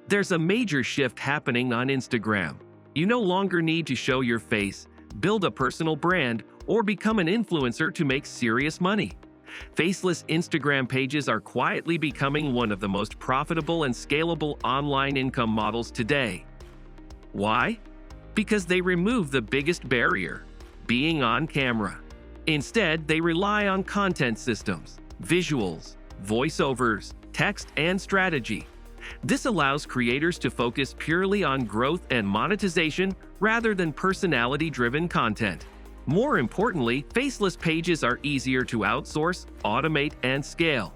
There's a major shift happening on Instagram. You no longer need to show your face, build a personal brand, or become an influencer to make serious money. Faceless Instagram pages are quietly becoming one of the most profitable and scalable online income models today. Why? Because they remove the biggest barrier, being on camera. Instead, they rely on content systems, visuals, voiceovers, text, and strategy. This allows creators to focus purely on growth and monetization rather than personality-driven content. More importantly, faceless pages are easier to outsource, automate, and scale.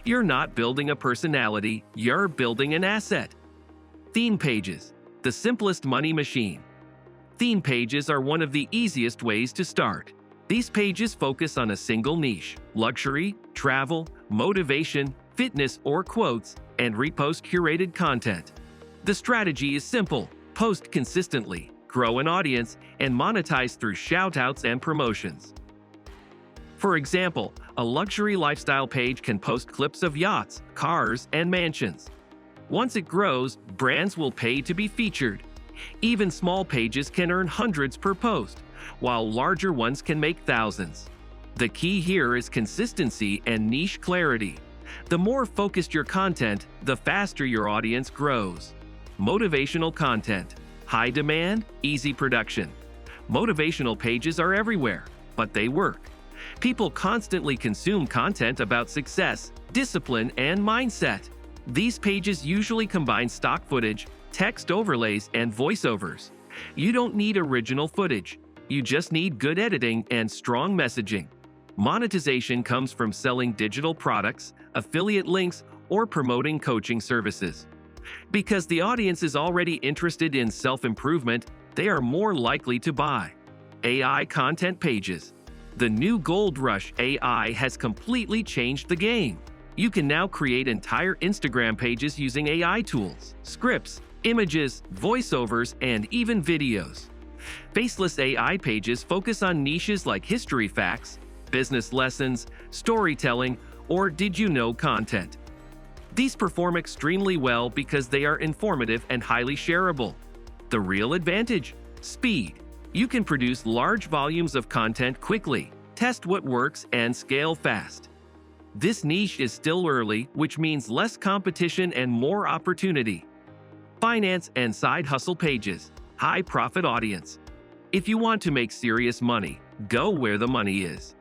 You're not building a personality, you're building an asset. Theme pages, the simplest money machine. Theme pages are one of the easiest ways to start. These pages focus on a single niche: luxury, travel, motivation, fitness, or quotes, and repost curated content. The strategy is simple: post consistently, grow an audience, and monetize through shoutouts and promotions. For example, a luxury lifestyle page can post clips of yachts, cars, and mansions. Once it grows, brands will pay to be featured. Even small pages can earn hundreds per post, while larger ones can make thousands. The key here is consistency and niche clarity. The more focused your content, the faster your audience grows. Motivational content. High demand, easy production. Motivational pages are everywhere, but they work. People constantly consume content about success, discipline, and mindset. These pages usually combine stock footage, text overlays, and voiceovers. You don't need original footage. You just need good editing and strong messaging. Monetization comes from selling digital products, affiliate links, or promoting coaching services. Because the audience is already interested in self-improvement, they are more likely to buy. AI content pages. The new gold rush AI has completely changed the game. You can now create entire Instagram pages using AI tools, scripts, images, voiceovers, and even videos. Faceless AI pages focus on niches like history facts, business lessons, storytelling, or did you know content. These perform extremely well because they are informative and highly shareable. The real advantage? Speed. You can produce large volumes of content quickly, test what works, and scale fast. This niche is still early, which means less competition and more opportunity. Finance and side hustle pages. High profit audience. If you want to make serious money, go where the money is.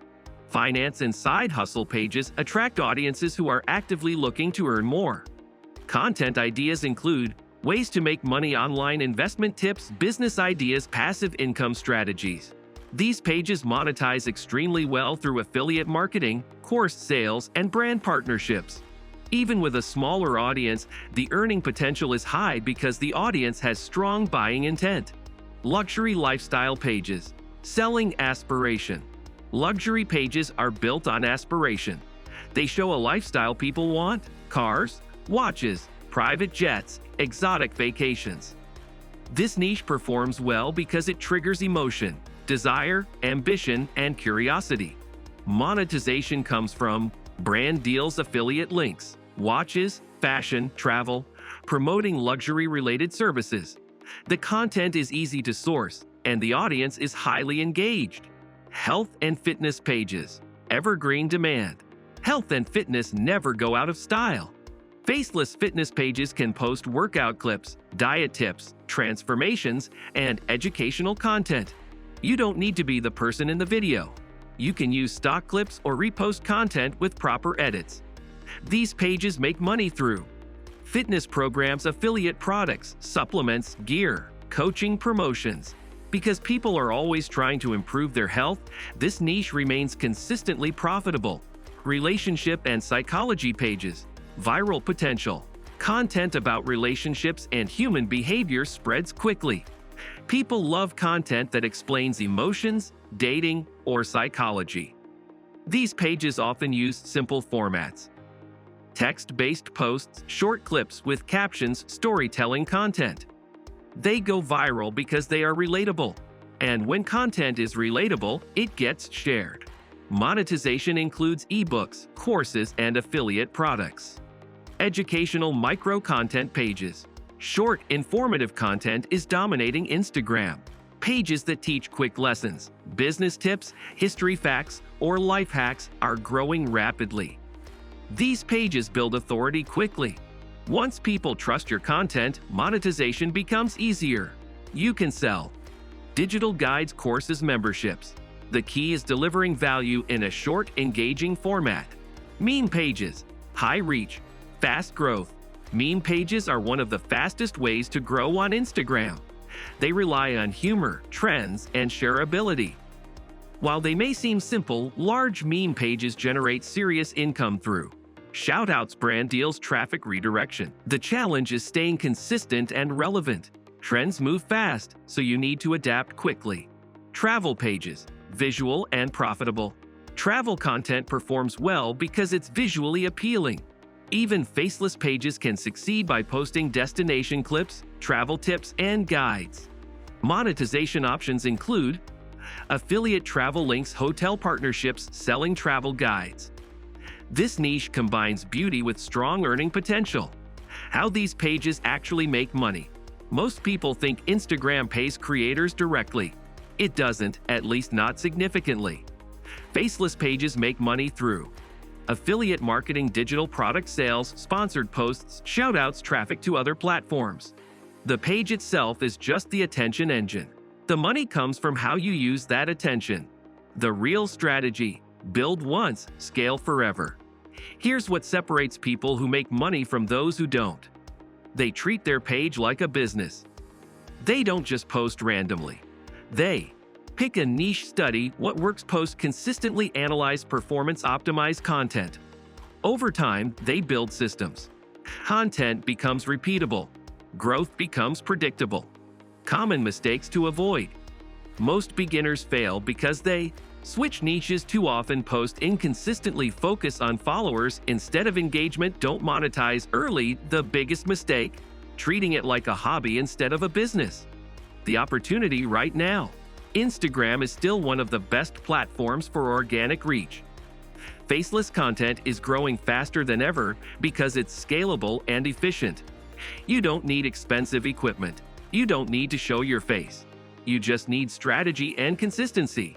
Finance and side hustle pages attract audiences who are actively looking to earn more. Content ideas include ways to make money online, investment tips, business ideas, passive income strategies. These pages monetize extremely well through affiliate marketing, course sales, and brand partnerships. Even with a smaller audience, the earning potential is high because the audience has strong buying intent. Luxury lifestyle pages. Selling aspiration. Luxury pages are built on aspiration. They show a lifestyle people want: cars, watches, private jets, exotic vacations. This niche performs well because it triggers emotion, desire, ambition, and curiosity. Monetization comes from brand deals, affiliate links, watches, fashion, travel, promoting luxury-related services. The content is easy to source, and the audience is highly engaged. Health and fitness pages. Evergreen demand. Health and fitness never go out of style. Faceless fitness pages can post workout clips, diet tips, transformations, and educational content. You don't need to be the person in the video. You can use stock clips or repost content with proper edits. These pages make money through fitness programs, affiliate products, supplements, gear, coaching, promotions. Because people are always trying to improve their health, this niche remains consistently profitable. Relationship and psychology pages. Viral potential. Content about relationships and human behavior spreads quickly. People love content that explains emotions, dating, or psychology. These pages often use simple formats. Text-based posts, short clips with captions, storytelling content. They go viral because they are relatable. And when content is relatable, it gets shared. Monetization includes ebooks, courses, and affiliate products. Educational micro-content pages. Short, informative content is dominating Instagram. Pages that teach quick lessons, business tips, history facts, or life hacks are growing rapidly. These pages build authority quickly. Once people trust your content, monetization becomes easier. You can sell digital guides, courses, memberships. The key is delivering value in a short, engaging format. Meme pages, high reach, fast growth. Meme pages are one of the fastest ways to grow on Instagram. They rely on humor, trends, and shareability. While they may seem simple, large meme pages generate serious income through shoutouts, brand deals, traffic redirection. The challenge is staying consistent and relevant. Trends move fast, so you need to adapt quickly. Travel pages, visual and profitable. Travel content performs well because it's visually appealing. Even faceless pages can succeed by posting destination clips, travel tips, and guides. Monetization options include affiliate travel links, hotel partnerships, selling travel guides. This niche combines beauty with strong earning potential. How these pages actually make money. Most people think Instagram pays creators directly. It doesn't, at least not significantly. Faceless pages make money through affiliate marketing, digital product sales, sponsored posts, shoutouts, traffic to other platforms. The page itself is just the attention engine. The money comes from how you use that attention. The real strategy: build once, scale forever. Here's what separates people who make money from those who don't. They treat their page like a business. They don't just post randomly. They pick a niche, study what works, post consistently, analyze performance, optimize content. Over time, they build systems. Content becomes repeatable. Growth becomes predictable. Common mistakes to avoid. Most beginners fail because they switch niches too often, post inconsistently, focus on followers instead of engagement, don't monetize early. The biggest mistake: treating it like a hobby instead of a business. The opportunity right now. Instagram is still one of the best platforms for organic reach. Faceless content is growing faster than ever because it's scalable and efficient. You don't need expensive equipment. You don't need to show your face. You just need strategy and consistency.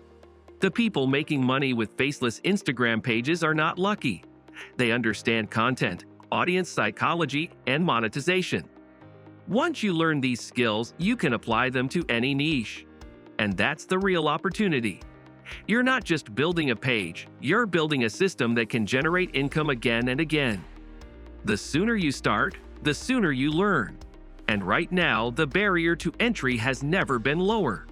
The people making money with faceless Instagram pages are not lucky. They understand content, audience psychology, and monetization. Once you learn these skills, you can apply them to any niche. And that's the real opportunity. You're not just building a page, you're building a system that can generate income again and again. The sooner you start, the sooner you learn. And right now, the barrier to entry has never been lower.